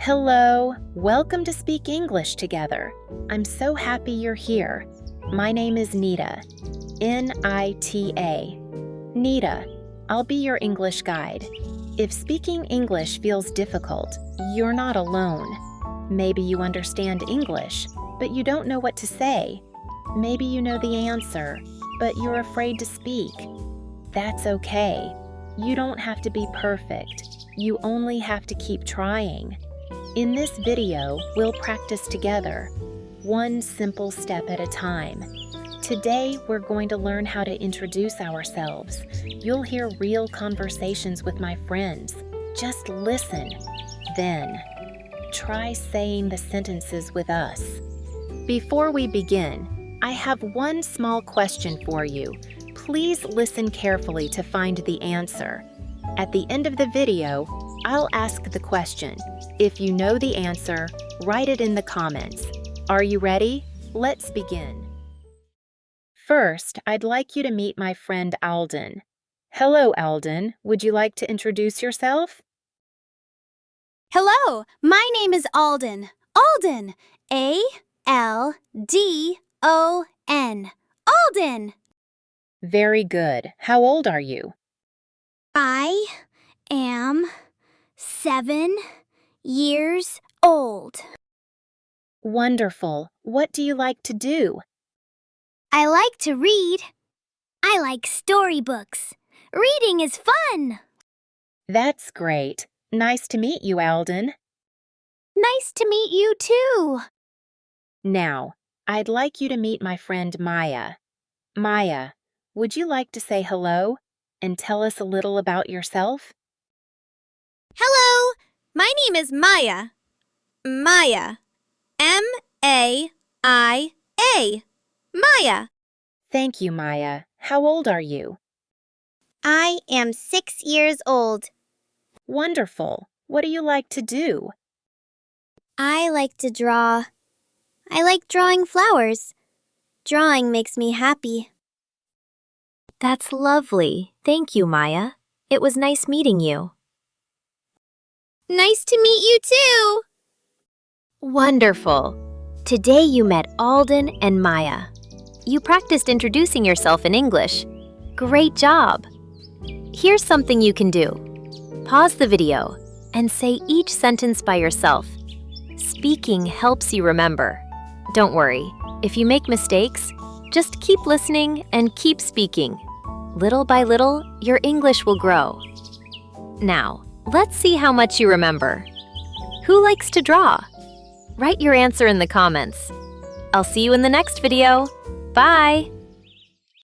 Hello, welcome to Speak English Together. I'm so happy you're here. My name is Nita, N-I-T-A. Nita, I'll be your English guide. If speaking English feels difficult, you're not alone. Maybe you understand English, but you don't know what to say. Maybe you know the answer, but you're afraid to speak. That's okay. You don't have to be perfect. You only have to keep trying. In this video, we'll practice together, one simple step at a time. Today, we're going to learn how to introduce ourselves. You'll hear real conversations with my friends. Just listen. Then, try saying the sentences with us. Before we begin, I have one small question for you. Please listen carefully to find the answer. At the end of the video, I'll ask the question. If you know the answer, write it in the comments. Are you ready? Let's begin. First, I'd like you to meet my friend Alden. Hello, Alden. Would you like to introduce yourself? Hello, my name is Alden. Alden. A-L-D-O-N. Alden. Very good. How old are you? I am 7 years old. Wonderful. What do you like to do? I like to read. I like storybooks. Reading is fun. That's great. Nice to meet you, Alden. Nice to meet you too. Now, I'd like you to meet my friend Maya. Maya, would you like to say hello and tell us a little about yourself? Hello, my name is Maya. Maya. M-A-I-A. Maya. Thank you, Maya. How old are you? I am 6 years old. Wonderful. What do you like to do? I like to draw. I like drawing flowers. Drawing makes me happy. That's lovely. Thank you, Maya. It was nice meeting you. Nice to meet you too. Wonderful. Today you met Alden and Maya. You practiced introducing yourself in English. Great job. Here's something you can do. Pause the video and say each sentence by yourself. Speaking helps you remember. Don't worry, if you make mistakes, just keep listening and keep speaking. Little by little, your English will grow. Now, let's see how much you remember. Who likes to draw? Write your answer in the comments. I'll see you in the next video. Bye!